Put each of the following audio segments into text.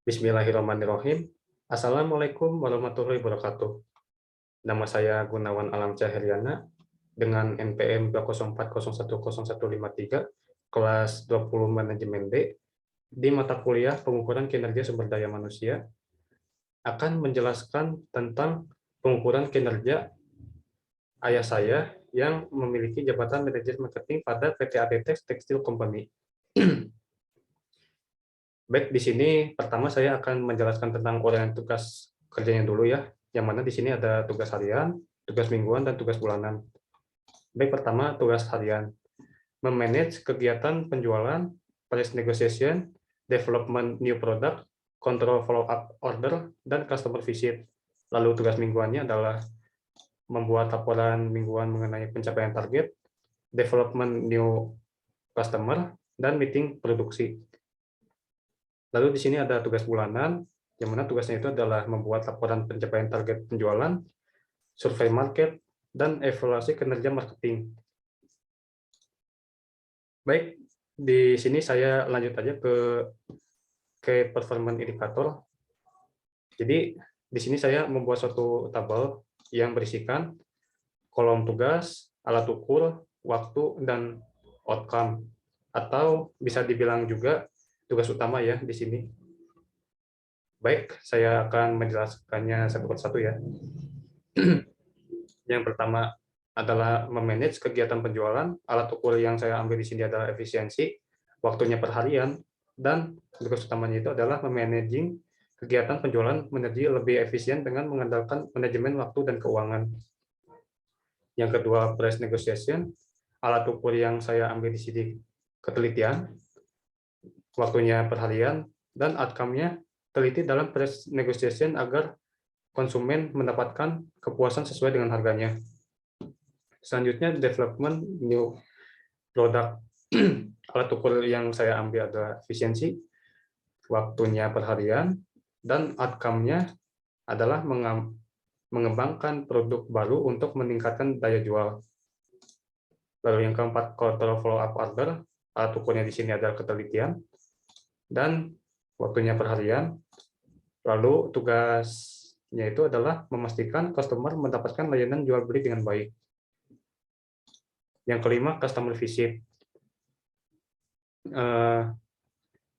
Bismillahirrahmanirrahim. Assalamualaikum warahmatullahi wabarakatuh. Nama saya Gunawan Alam Cahyriana dengan NPM 204010153 kelas 20 Manajemen D di mata kuliah Pengukuran Kinerja Sumber Daya Manusia akan menjelaskan tentang pengukuran kinerja ayah saya yang memiliki jabatan manajer marketing pada PT ATT Textile Company. Baik, di sini pertama saya akan menjelaskan tentang uraian tugas kerjanya dulu ya, yang mana di sini ada tugas harian, tugas mingguan, dan tugas bulanan. Baik, pertama tugas harian. Memanage kegiatan penjualan, price negotiation, development new product, control follow-up order, dan customer visit. Lalu tugas mingguannya adalah membuat laporan mingguan mengenai pencapaian target, development new customer, dan meeting produksi. Lalu di sini ada tugas bulanan, yang mana tugasnya itu adalah membuat laporan pencapaian target penjualan, survei market, dan evaluasi kinerja marketing. Baik, di sini saya lanjut aja ke performance indicator. Jadi di sini saya membuat suatu tabel yang berisikan kolom tugas, alat ukur, waktu, dan outcome. Atau bisa dibilang juga tugas utama ya di sini. Baik, saya akan menjelaskannya satu persatu ya. Yang pertama adalah memanage kegiatan penjualan. Alat ukur yang saya ambil di sini adalah efisiensi, waktunya per harian, dan tugas utamanya itu adalah memanaging kegiatan penjualan menjadi lebih efisien dengan mengandalkan manajemen waktu dan keuangan. Yang kedua, price negotiation. Alat ukur yang saya ambil di sini ketelitian, waktunya per harian, dan outcome-nya teliti dalam price negotiation agar konsumen mendapatkan kepuasan sesuai dengan harganya. Selanjutnya, development new product. Alat ukur yang saya ambil adalah efisiensi, waktunya per harian, dan outcome-nya adalah mengembangkan produk baru untuk meningkatkan daya jual. Lalu yang keempat, control follow-up order. Alat ukurnya di sini adalah ketelitian dan waktunya per harian. Lalu tugasnya itu adalah memastikan customer mendapatkan layanan jual beli dengan baik. Yang kelima, customer visit.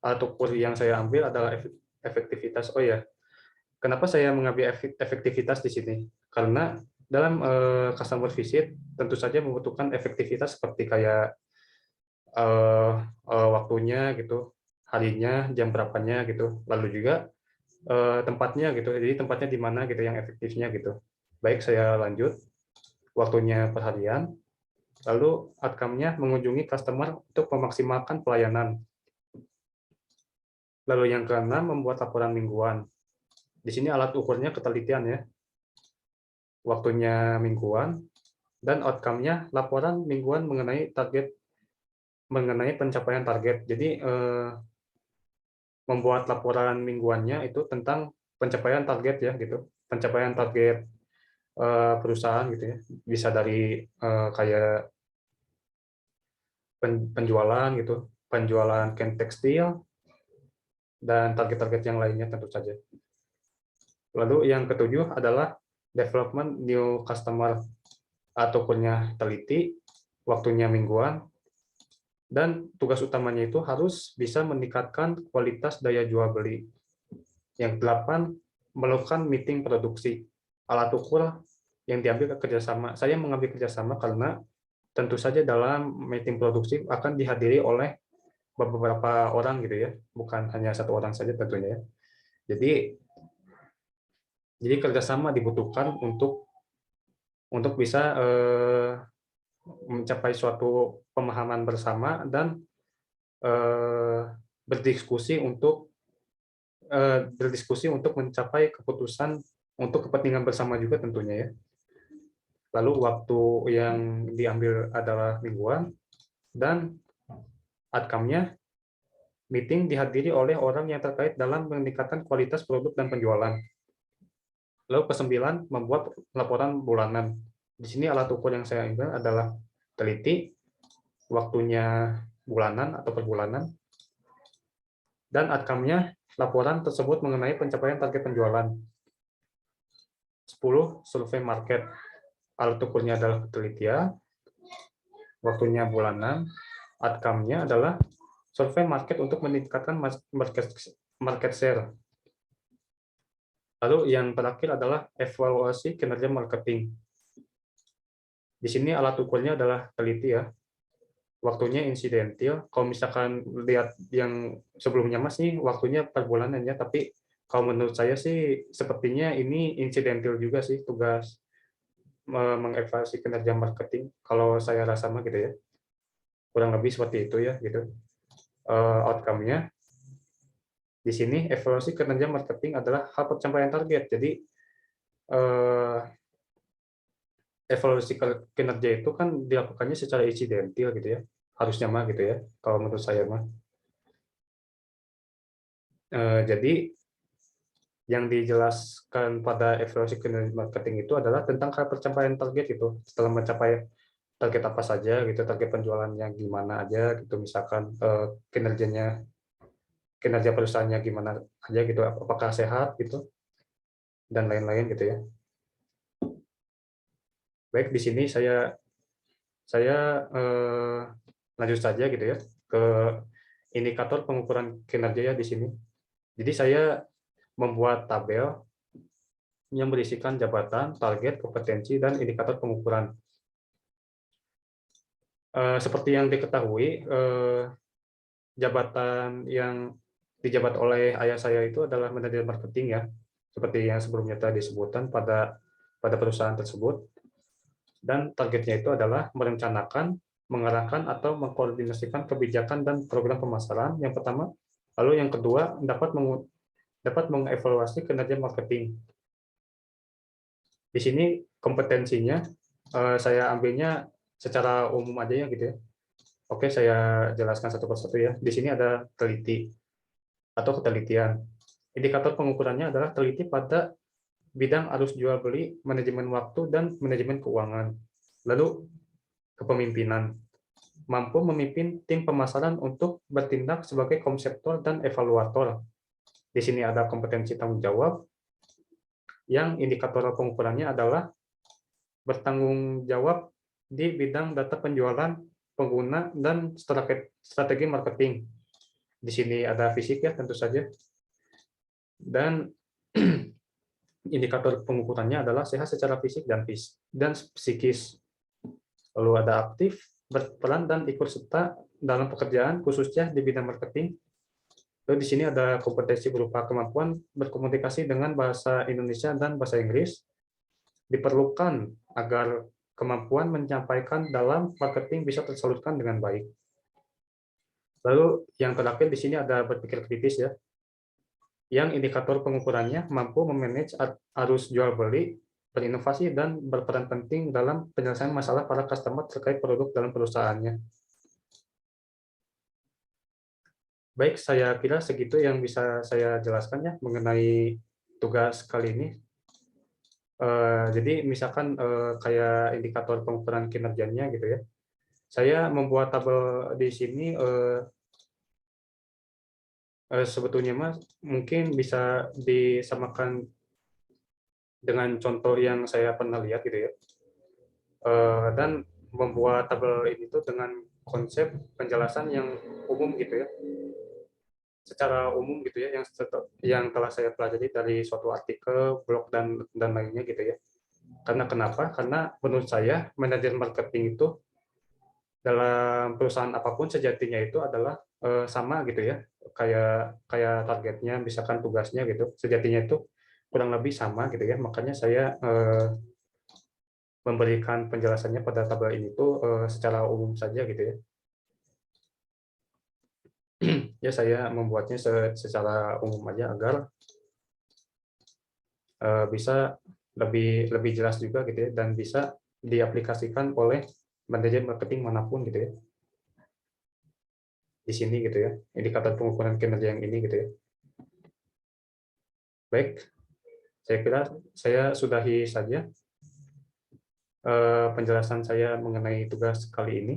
Alat ukur yang saya ambil adalah efektivitas. Oh ya, kenapa saya mengambil efektivitas di sini? Karena dalam customer visit tentu saja membutuhkan efektivitas seperti kayak waktunya gitu, harinya, jam berapanya gitu, lalu juga tempatnya gitu. Jadi tempatnya di mana gitu yang efektifnya gitu. Baik, saya lanjut. Waktunya per harian. Lalu outcome-nya mengunjungi customer untuk memaksimalkan pelayanan. Lalu yang keenam, membuat laporan mingguan. Di sini alat ukurnya ketelitian ya. Waktunya mingguan dan outcome-nya laporan mingguan mengenai pencapaian target. Jadi membuat laporan mingguannya itu tentang pencapaian target ya gitu. Pencapaian target perusahaan gitu ya. Bisa dari kayak penjualan gitu, penjualan kain tekstil, dan target-target yang lainnya tentu saja. Lalu yang ketujuh adalah development new customer. Atau punya teliti, waktunya mingguan, dan tugas utamanya itu harus bisa meningkatkan kualitas daya jual beli. Yang delapan, melakukan meeting produksi. Alat ukur yang diambil kerjasama. Saya mengambil kerjasama karena tentu saja dalam meeting produksi akan dihadiri oleh beberapa orang gitu ya, bukan hanya satu orang saja tentunya ya. Jadi kerjasama dibutuhkan untuk bisa mencapai suatu pemahaman bersama dan berdiskusi untuk mencapai keputusan untuk kepentingan bersama juga tentunya ya. Lalu waktu yang diambil adalah mingguan dan outcome-nya meeting dihadiri oleh orang yang terkait dalam meningkatkan kualitas produk dan penjualan. Lalu kesembilan, membuat laporan bulanan. Di sini alat ukur yang saya ambil adalah teliti, waktunya bulanan atau per bulanan, dan outcome-nya laporan tersebut mengenai pencapaian target penjualan. 10. Survei market. Alat ukurnya adalah penelitian, waktunya bulanan, outcome-nya adalah survei market untuk meningkatkan market share. Lalu yang terakhir adalah evaluasi kinerja marketing. Di sini alat ukurnya adalah teliti ya. Waktunya insidentil. Kalau misalkan lihat yang sebelumnya Mas nih, waktunya per bulanannya, tapi kalau menurut saya sih sepertinya ini insidentil juga sih tugas mengevaluasi kinerja marketing. Kalau saya rasa mah gitu ya. Kurang lebih seperti itu ya gitu. Outcome-nya di sini evaluasi kinerja marketing adalah hal pencapaian target. Jadi evaluasi kinerja itu kan dilakukannya secara insidentil gitu ya, harusnya mah gitu ya, kalau menurut saya mah. Jadi yang dijelaskan pada evaluasi kinerja marketing itu adalah tentang hal pencapaian target itu. Setelah mencapai target apa saja gitu, target penjualannya gimana aja gitu, misalkan kinerja perusahaannya gimana aja gitu, apakah sehat gitu dan lain-lain gitu ya. Baik, di sini saya lanjut saja gitu ya ke indikator pengukuran kinerja ya di sini. Jadi saya membuat tabel yang berisikan jabatan, target, kompetensi, dan indikator pengukuran. Seperti yang diketahui, jabatan yang dijabat oleh ayah saya itu adalah manajer marketing ya, seperti yang sebelumnya tadi disebutkan pada perusahaan tersebut. Dan targetnya itu adalah merencanakan, mengarahkan, atau mengkoordinasikan kebijakan dan program pemasaran yang pertama. Lalu yang kedua, dapat mengevaluasi kinerja marketing. Di sini kompetensinya saya ambilnya secara umum aja ya gitu ya. Oke, saya jelaskan satu persatu ya. Di sini ada teliti atau ketelitian. Indikator pengukurannya adalah teliti pada bidang arus jual beli, manajemen waktu, dan manajemen keuangan. Lalu kepemimpinan, mampu memimpin tim pemasaran untuk bertindak sebagai konseptor dan evaluator. Di sini ada kompetensi tanggung jawab, yang indikator pengukurannya adalah bertanggung jawab di bidang data penjualan, pengguna, dan strategi marketing. Di sini ada fisik ya tentu saja. Dan indikator pengukurannya adalah sehat secara fisik dan psikis. Lalu ada aktif, berperan, dan ikut serta dalam pekerjaan, khususnya di bidang marketing. Lalu di sini ada kompetensi berupa kemampuan berkomunikasi dengan bahasa Indonesia dan bahasa Inggris. Diperlukan agar kemampuan menyampaikan dalam marketing bisa tersalurkan dengan baik. Lalu yang terakhir di sini ada berpikir kritis ya. Yang indikator pengukurannya mampu memanage arus jual beli, berinovasi, dan berperan penting dalam penyelesaian masalah para customer terkait produk dalam perusahaannya. Baik, saya kira segitu yang bisa saya jelaskan ya mengenai tugas kali ini. Jadi misalkan kayak indikator pengukuran kinerjanya gitu ya. Saya membuat tabel di sini sebetulnya Mas mungkin bisa disamakan dengan contoh yang saya pernah lihat gitu ya. Dan membuat tabel ini tuh dengan konsep penjelasan yang umum gitu ya. Secara umum gitu ya yang telah saya pelajari dari suatu artikel, blog, dan lainnya gitu ya. Karena kenapa? Karena menurut saya manajer marketing itu dalam perusahaan apapun sejatinya itu adalah sama gitu ya, kayak targetnya, misalkan tugasnya gitu, sejatinya itu kurang lebih sama gitu ya. Makanya saya memberikan penjelasannya pada tabel ini tuh secara umum saja gitu ya. Ya saya membuatnya secara umum aja agar bisa lebih jelas juga gitu ya, dan bisa diaplikasikan oleh manajer marketing manapun gitu ya. Di sini gitu ya, indikator pengukuran kinerja yang ini gitu ya. Baik, saya kira saya sudahi saja penjelasan saya mengenai tugas kali ini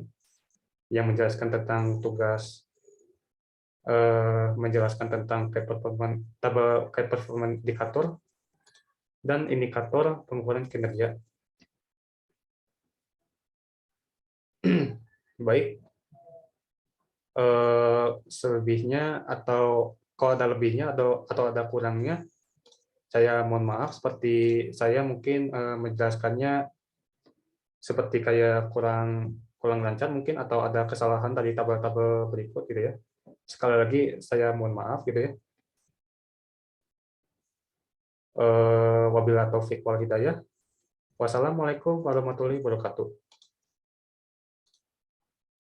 yang menjelaskan tentang tugas menjelaskan tentang key performance indikator dan indikator pengukuran kinerja. Baik, selebihnya atau kalau ada lebihnya atau ada kurangnya, saya mohon maaf. Seperti saya mungkin menjelaskannya seperti kayak kurang lancar mungkin, atau ada kesalahan dari tabel-tabel berikut gitu ya. Sekali lagi saya mohon maaf gitu ya. Wabillahi taufiq wal hidayah. Wassalamualaikum warahmatullahi wabarakatuh.